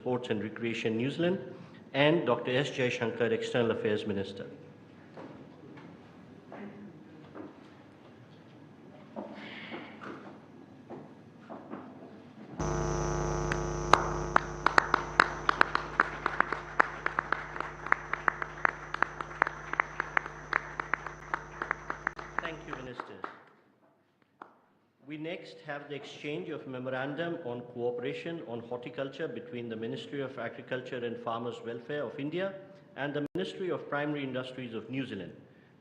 Sports and Recreation, New Zealand, and Dr. S. Jaishankar, External Affairs Minister. Thank you, Ministers. We next have the exchange of memorandum on cooperation on horticulture between the Ministry of Agriculture and Farmers' Welfare of India and the Ministry of Primary Industries of New Zealand.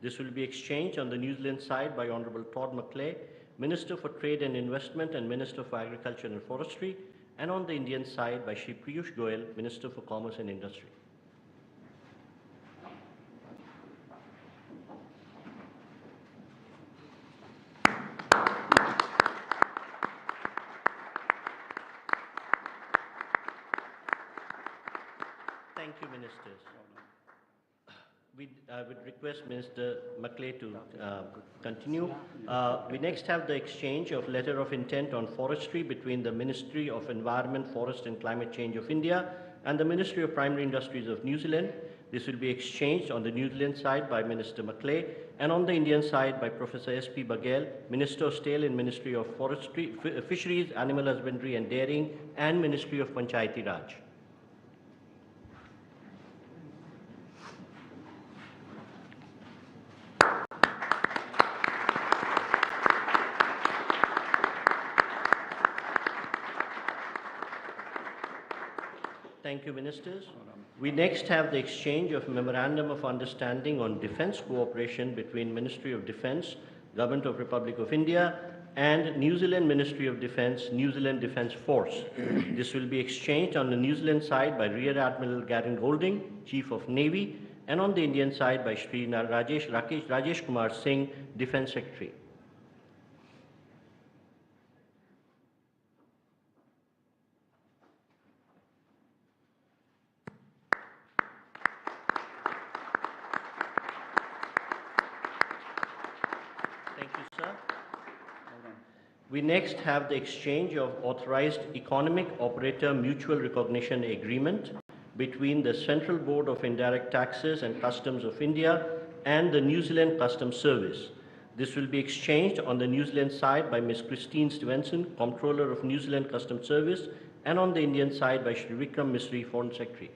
This will be exchanged on the New Zealand side by Honourable Todd Macleay, Minister for Trade and Investment and Minister for Agriculture and Forestry, and on the Indian side by Shri Piyush Goyal, Minister for Commerce and Industry. Thank you, Ministers. I would request Minister Macleay to continue. We next have the exchange of letter of intent on forestry between the Ministry of Environment, Forest and Climate Change of India and the Ministry of Primary Industries of New Zealand. This will be exchanged on the New Zealand side by Minister Macleay and on the Indian side by Professor S.P. Baghel, Minister of Steel in Ministry of Forestry, Fisheries, Animal Husbandry and Dairying and Ministry of Panchayati Raj. Thank you, Ministers. We next have the exchange of Memorandum of Understanding on Defence Cooperation between Ministry of Defence, Government of Republic of India and New Zealand Ministry of Defence, New Zealand Defence Force. This will be exchanged on the New Zealand side by Rear Admiral Garen Golding, Chief of Navy, and on the Indian side by Shri Rajesh Kumar Singh, Defence Secretary. Thank you, sir. We next have the exchange of authorized economic operator mutual recognition agreement between the Central Board of Indirect Taxes and Customs of India and the New Zealand Customs Service. This will be exchanged on the New Zealand side by Ms. Christine Stevenson, Comptroller of New Zealand Customs Service, and on the Indian side by Shri Vikram Misri, Foreign Secretary.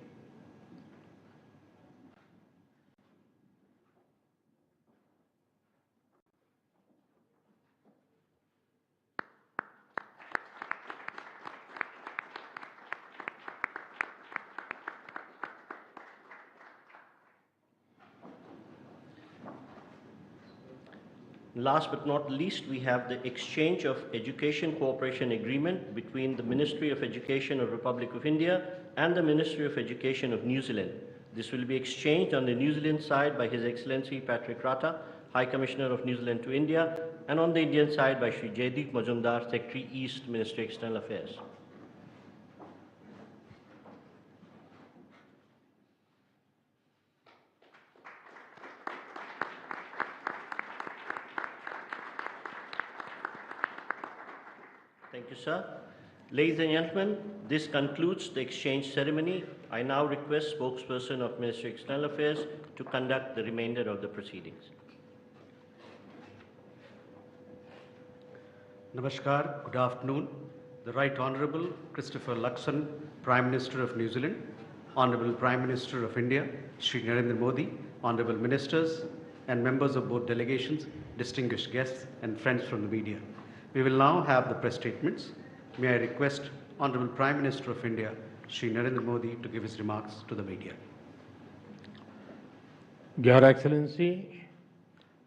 Last but not least, we have the exchange of education cooperation agreement between the Ministry of Education of Republic of India and the Ministry of Education of New Zealand. This will be exchanged on the New Zealand side by His Excellency Patrick Rata, High Commissioner of New Zealand to India, and on the Indian side by Shri Jaideep Majumdar, Secretary East, Ministry of External Affairs. Thank you, sir. Ladies and gentlemen, this concludes the exchange ceremony. I now request spokesperson of Ministry of External Affairs to conduct the remainder of the proceedings. Namaskar, good afternoon. The Right Honourable Christopher Luxon, Prime Minister of New Zealand, Honourable Prime Minister of India, Shri Narendra Modi, Honourable Ministers and members of both delegations, distinguished guests and friends from the media. We will now have the press statements. May I request Honourable Prime Minister of India, Shri Narendra Modi, to give his remarks to the media. Your Excellency,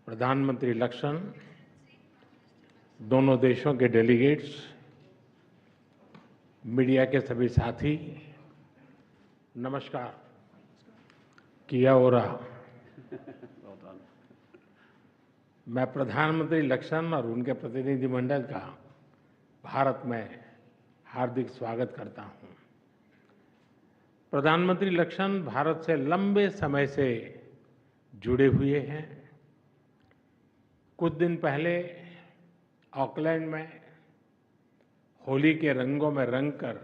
प्रधानमंत्री लक्ष्मण, दोनों देशों के delegates, media के सभी साथी, नमस्कार। किया हो रहा। मैं प्रधानमंत्री लक्ष्मण और उनके प्रतिनिधिमंडल का भारत में हार्दिक स्वागत करता हूं। प्रधानमंत्री लक्ष्मण भारत से लंबे समय से जुड़े हुए हैं। कुछ दिन पहले ऑकलैंड में होली के रंगों में रंगकर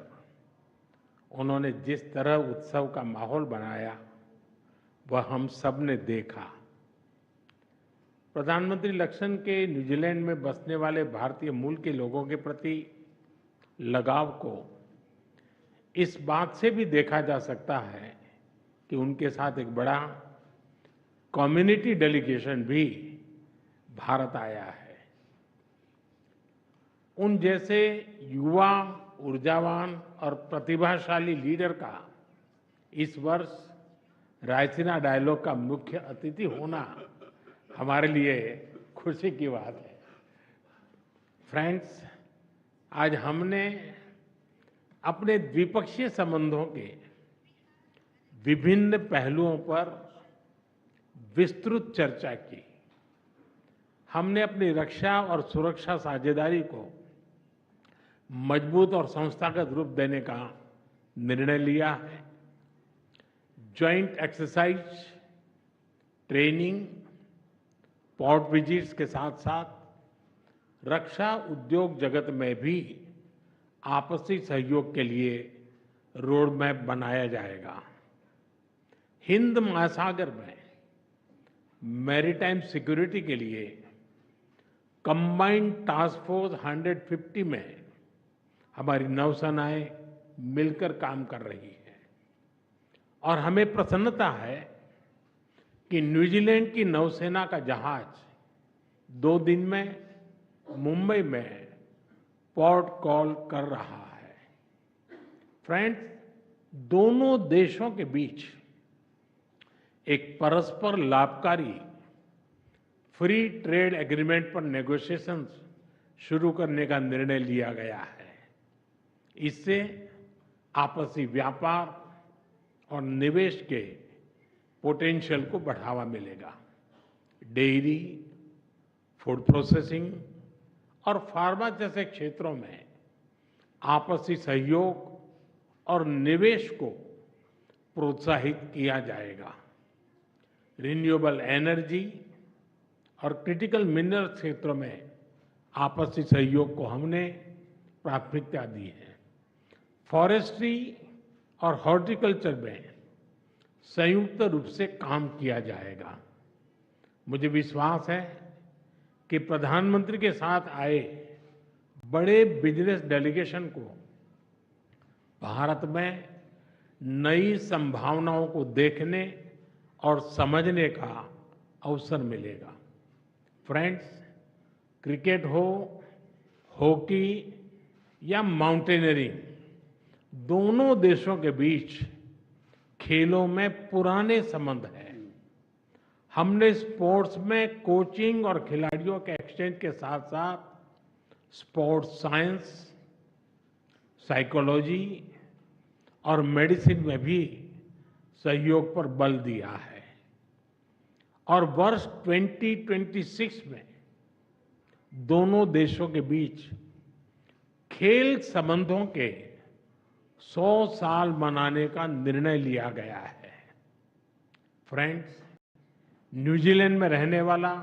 उन्होंने जिस तरह उत्सव का माहौल बनाया वह हम सब ने देखा। प्रधानमंत्री लक्सन के न्यूजीलैंड में बसने वाले भारतीय मूल के लोगों के प्रति लगाव को इस बात से भी देखा जा सकता है कि उनके साथ एक बड़ा कम्युनिटी डेलीगेशन भी भारत आया है। उन जैसे युवा, ऊर्जावान और प्रतिभाशाली लीडर का इस वर्ष रायसीना डायलॉग का मुख्य अतिथि होना हमारे लिए खुशी की बात है। फ्रेंड्स, आज हमने अपने द्विपक्षीय संबंधों के विभिन्न पहलुओं पर विस्तृत चर्चा की। हमने अपनी रक्षा और सुरक्षा साझेदारी को मजबूत और संस्थागत रूप देने का निर्णय लिया है। Joint exercise, training, port visits के साथ साथ रक्षा उद्योग जगत में भी आपसी सहयोग के लिए रोड मैप बनाया जाएगा। हिंद महासागर में मैरीटाइम सिक्योरिटी के लिए कंबाइंड टास्क फोर्स 150 में हमारी नौसेनाएं मिलकर काम कर रही है और हमें प्रसन्नता है कि न्यूजीलैंड की नौसेना का जहाज 2 दिन में मुंबई में पोर्ट कॉल कर रहा है। फ्रेंड्स, दोनों देशों के बीच एक परस्पर लाभकारी फ्री ट्रेड एग्रीमेंट पर नेगोशिएशंस शुरू करने का निर्णय लिया गया है। इससे आपसी व्यापार और निवेश के पोटेंशियल को बढ़ावा मिलेगा। डेयरी, फूड प्रोसेसिंग और फार्मा जैसे क्षेत्रों में आपसी सहयोग और निवेश को प्रोत्साहित किया जाएगा। रिन्यूएबल एनर्जी और क्रिटिकल मिनरल क्षेत्रों में आपसी सहयोग को हमने प्राथमिकता दी है। फॉरेस्ट्री और हॉर्टिकल्चर में संयुक्त रूप से काम किया जाएगा। मुझे विश्वास है कि प्रधानमंत्री के साथ आए बड़े बिजनेस डेलीगेशन को भारत में नई संभावनाओं को देखने और समझने का अवसर मिलेगा। फ्रेंड्स, क्रिकेट हो, हॉकी या माउंटेनियरिंग, दोनों देशों के बीच खेलों में पुराने संबंध हैं। हमने स्पोर्ट्स में कोचिंग और खिलाड़ियों के एक्सचेंज के साथ साथ स्पोर्ट्स साइंस, साइकोलॉजी और मेडिसिन में भी सहयोग पर बल दिया है और वर्ष 2026 में दोनों देशों के बीच खेल संबंधों के 100 साल मनाने का निर्णय लिया गया है। फ्रेंड्स, न्यूजीलैंड में रहने वाला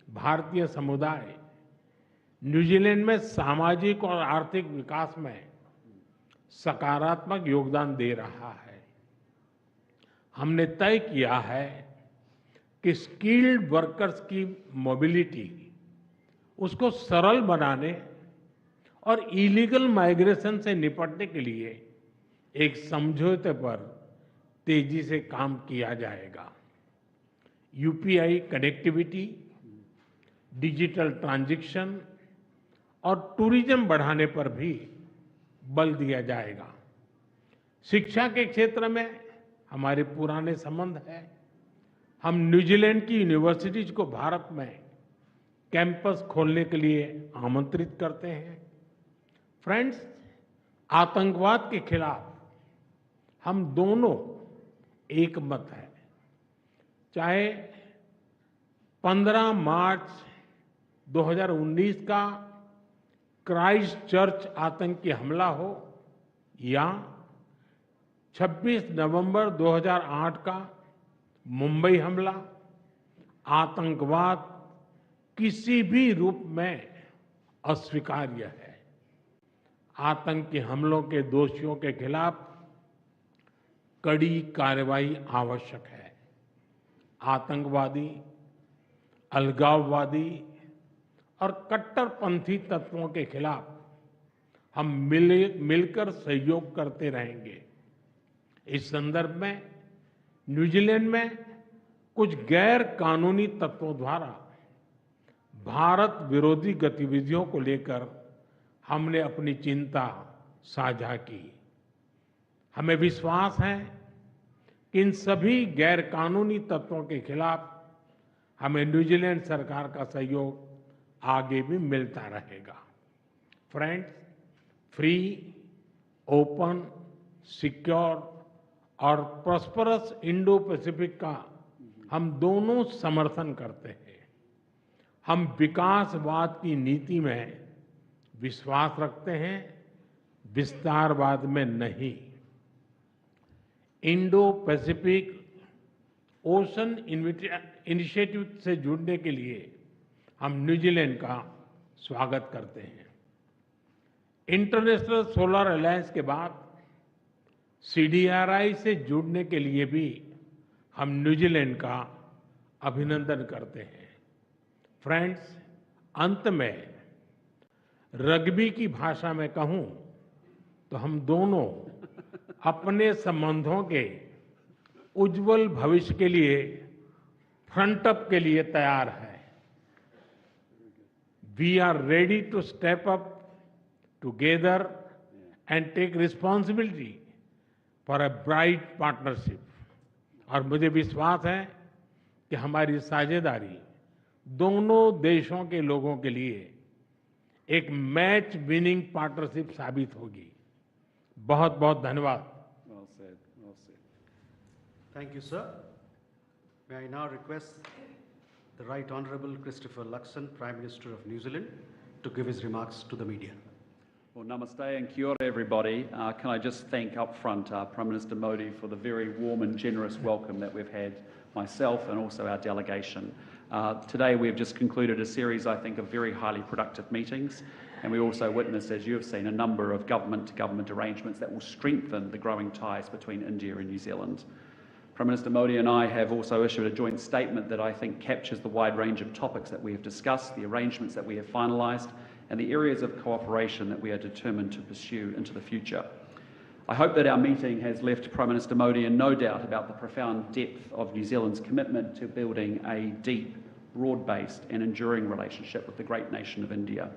भारतीय समुदाय न्यूजीलैंड में सामाजिक और आर्थिक विकास में सकारात्मक योगदान दे रहा है। हमने तय किया है कि स्किल्ड वर्कर्स की मोबिलिटी उसको सरल बनाने और इलीगल माइग्रेशन से निपटने के लिए एक समझौते पर तेजी से काम किया जाएगा। यूपीआई कनेक्टिविटी, डिजिटल ट्रांजैक्शन और टूरिज्म बढ़ाने पर भी बल दिया जाएगा। शिक्षा के क्षेत्र में हमारे पुराने संबंध हैं। हम न्यूजीलैंड की यूनिवर्सिटीज को भारत में कैंपस खोलने के लिए आमंत्रित करते हैं। फ्रेंड्स, आतंकवाद के खिलाफ हम दोनों एक मत हैं। चाहे 15 मार्च 2019 का क्राइस्ट चर्च आतंकी हमला हो या 26 नवंबर 2008 का मुंबई हमला, आतंकवाद किसी भी रूप में अस्वीकार्य है। आतंकी हमलों के दोषियों के खिलाफ कड़ी कार्रवाई आवश्यक है। आतंकवादी, अलगाववादी और कट्टरपंथी तत्वों के खिलाफ हम मिलकर सहयोग करते रहेंगे। इस संदर्भ में न्यूजीलैंड में कुछ गैर कानूनी तत्वों द्वारा भारत विरोधी गतिविधियों को लेकर हमने अपनी चिंता साझा की। हमें विश्वास है कि इन सभी गैर कानूनी तत्वों के खिलाफ हमें न्यूजीलैंड सरकार का सहयोग आगे भी मिलता रहेगा। फ्रेंड्स, फ्री, ओपन, सिक्योर और प्रॉस्परस इंडो पैसिफिक का हम दोनों समर्थन करते हैं। हम विकासवाद की नीति में विश्वास रखते हैं, विस्तारवाद में नहीं। इंडो पैसिफिक ओशन इनिशिएटिव से जुड़ने के लिए हम न्यूजीलैंड का स्वागत करते हैं। इंटरनेशनल सोलर अलायंस के बाद CDRI से जुड़ने के लिए भी हम न्यूजीलैंड का अभिनंदन करते हैं। फ्रेंड्स, अंत में रग्बी की भाषा में कहूं तो हम दोनों अपने संबंधों के उज्जवल भविष्य के लिए फ्रंट अप के लिए तैयार हैं। We are ready to step up together and take responsibility for a bright partnership. और मुझे विश्वास है कि हमारी साझेदारी दोनों देशों के लोगों के लिए एक मैच विनिंग पार्टनरशिप साबित होगी। बहुत बहुत धन्यवाद। Well said, well said. Thank you, sir. May I now request the Right Honourable Christopher Luxon, Prime Minister of New Zealand, to give his remarks to the media. Well, namaste and kia ora, everybody. Can I just thank up front Prime Minister Modi for the very warm and generous welcome that we've had, myself and also our delegation. Today we've just concluded a series, I think, of very highly productive meetings, and we also witnessed, as you have seen, a number of government-to-government arrangements that will strengthen the growing ties between India and New Zealand. Prime Minister Modi and I have also issued a joint statement that I think captures the wide range of topics that we have discussed, the arrangements that we have finalised, and the areas of cooperation that we are determined to pursue into the future. I hope that our meeting has left Prime Minister Modi in no doubt about the profound depth of New Zealand's commitment to building a deep, broad-based and enduring relationship with the great nation of India.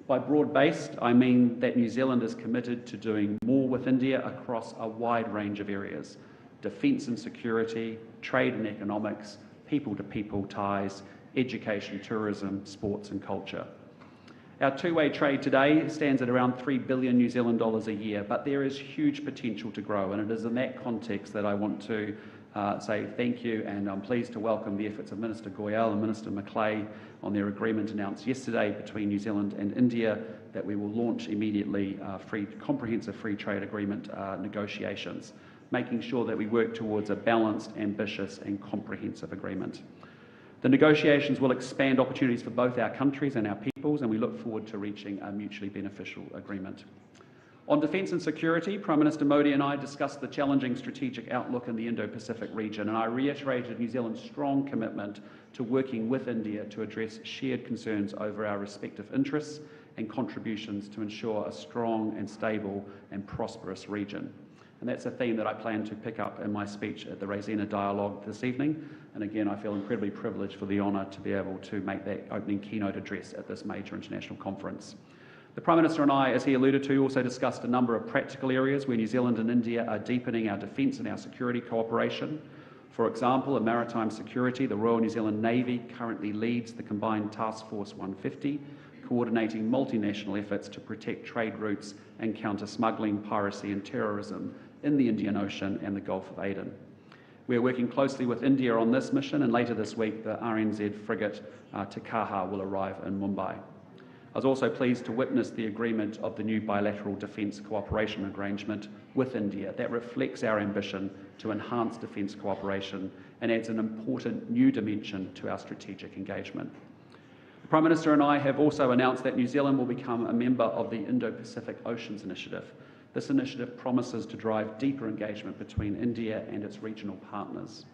By broad-based, I mean that New Zealand is committed to doing more with India across a wide range of areas: defence and security, trade and economics, people-to-people ties, education, tourism, sports and culture. Our two-way trade today stands at around 3 billion New Zealand dollars a year, but there is huge potential to grow, and it is in that context that I want to say thank you, and I'm pleased to welcome the efforts of Minister Goyal and Minister Macleay on their agreement announced yesterday between New Zealand and India that we will launch immediately comprehensive free trade agreement negotiations, making sure that we work towards a balanced, ambitious and comprehensive agreement. The negotiations will expand opportunities for both our countries and our peoples, and we look forward to reaching a mutually beneficial agreement. On defence and security, Prime Minister Modi and I discussed the challenging strategic outlook in the Indo-Pacific region, and I reiterated New Zealand's strong commitment to working with India to address shared concerns over our respective interests and contributions to ensure a strong and stable and prosperous region. And that's a theme that I plan to pick up in my speech at the Raisina Dialogue this evening. And again, I feel incredibly privileged for the honour to be able to make that opening keynote address at this major international conference. The Prime Minister and I, as he alluded to, also discussed a number of practical areas where New Zealand and India are deepening our defence and our security cooperation. For example, in maritime security, the Royal New Zealand Navy currently leads the Combined Task Force 150, coordinating multinational efforts to protect trade routes and counter smuggling, piracy and terrorism in the Indian Ocean and the Gulf of Aden. We are working closely with India on this mission, and later this week the RNZ frigate Takaha will arrive in Mumbai. I was also pleased to witness the agreement of the new bilateral defence cooperation arrangement with India that reflects our ambition to enhance defence cooperation and adds an important new dimension to our strategic engagement. The Prime Minister and I have also announced that New Zealand will become a member of the Indo-Pacific Oceans Initiative, This initiative promises to drive deeper engagement between India and its regional partners.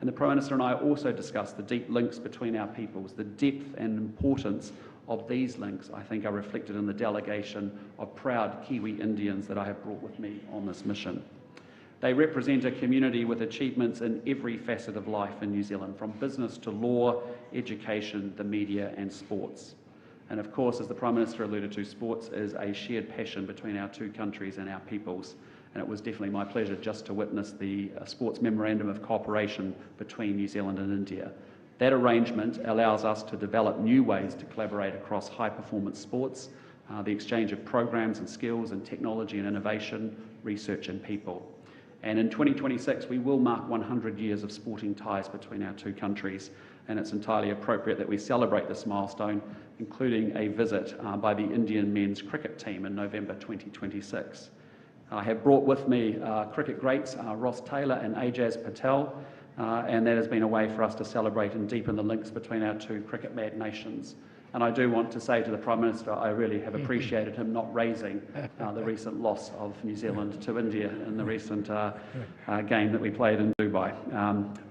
And the Prime Minister and I also discussed the deep links between our peoples. The depth and importance of these links, I think, are reflected in the delegation of proud Kiwi Indians that I have brought with me on this mission. They represent a community with achievements in every facet of life in New Zealand, from business to law, education, the media and sports. And of course, as the Prime Minister alluded to, sports is a shared passion between our two countries and our peoples. And it was definitely my pleasure just to witness the Sports Memorandum of Cooperation between New Zealand and India. That arrangement allows us to develop new ways to collaborate across high-performance sports, the exchange of programs and skills and technology and innovation, research and people. And in 2026, we will mark 100 years of sporting ties between our two countries, and it's entirely appropriate that we celebrate this milestone, including a visit by the Indian men's cricket team in November 2026. I have brought with me cricket greats Ross Taylor and Ajaz Patel, and that has been a way for us to celebrate and deepen the links between our two cricket-mad nations. And I do want to say to the Prime Minister, I really have appreciated him not raising the recent loss of New Zealand to India in the recent game that we played in Dubai.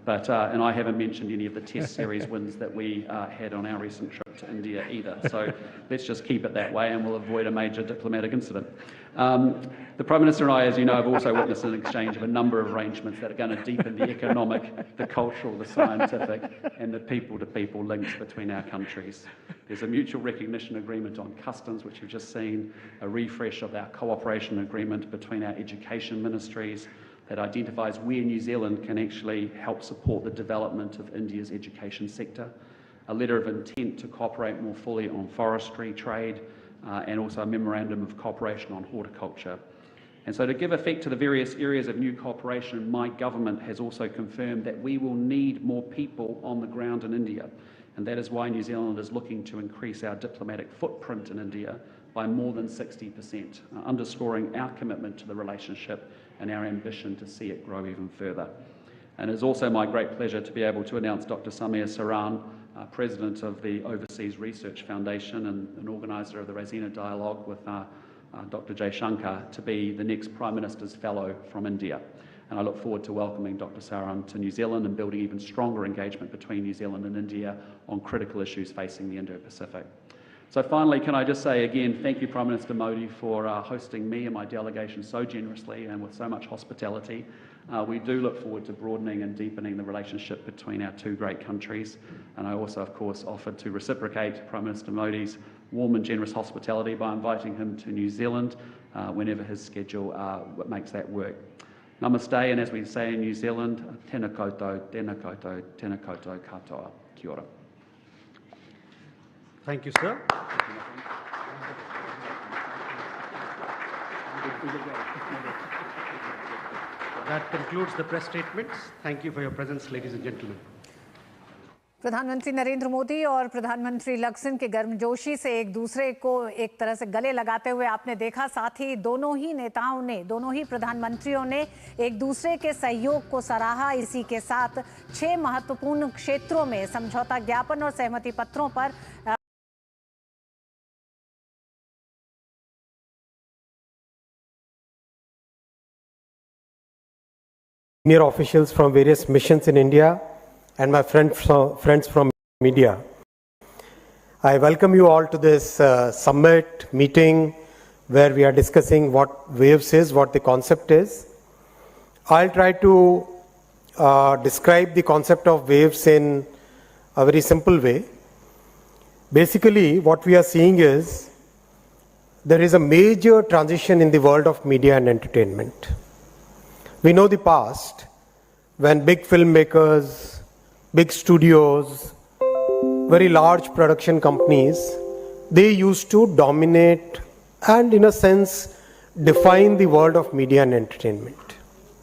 And I haven't mentioned any of the Test series wins that we had on our recent trip to India either. So let's just keep it that way and we'll avoid a major diplomatic incident. The Prime Minister and I, as you know, have also witnessed an exchange of a number of arrangements that are going to deepen the economic, the cultural, the scientific and the people-to-people links between our countries. There's a mutual recognition agreement on customs, which you've just seen, a refresh of our cooperation agreement between our education ministries that identifies where New Zealand can actually help support the development of India's education sector, a letter of intent to cooperate more fully on forestry, trade, and also a memorandum of cooperation on horticulture. And so to give effect to the various areas of new cooperation, my government has also confirmed that we will need more people on the ground in India. And that is why New Zealand is looking to increase our diplomatic footprint in India by more than 60%, underscoring our commitment to the relationship and our ambition to see it grow even further. And it's also my great pleasure to be able to announce Dr. Samir Saran, President of the Overseas Research Foundation and an organiser of the Raisina Dialogue with Dr. Jay Shankar, to be the next Prime Minister's Fellow from India. And I look forward to welcoming Dr. Saran to New Zealand and building even stronger engagement between New Zealand and India on critical issues facing the Indo-Pacific. So finally, can I just say again, thank you, Prime Minister Modi, for hosting me and my delegation so generously and with so much hospitality. We do look forward to broadening and deepening the relationship between our two great countries. And I also, of course, offered to reciprocate Prime Minister Modi's warm and generous hospitality by inviting him to New Zealand whenever his schedule makes that work. Namaste, and as we say in New Zealand, tēnā koutou, tēnā koutou, tēnā koutou katoa. Kia ora. Thank you, sir. That concludes the press statements. Thank you for your presence, ladies and gentlemen. प्रधानमंत्री नरेंद्र मोदी और प्रधानमंत्री Luxon के गर्मजोशी से एक दूसरे को एक तरह से गले लगाते हुए आपने देखा। साथ ही दोनों ही नेताओं ने, दोनों ही प्रधानमंत्रियों ने एक दूसरे के सहयोग को सराहा। इसी के साथ 6 महत्वपूर्ण क्षेत्रों में समझौता ज्ञापन और सहमति पत्रों पर senior officials from various missions in India and my friends from media. I welcome you all to this summit meeting where we are discussing what WAVES is, what the concept is. I'll try to describe the concept of WAVES in a very simple way. Basically, what we are seeing is there is a major transition in the world of media and entertainment. We know the past when big filmmakers, big studios, very large production companies, they used to dominate and in a sense define the world of media and entertainment.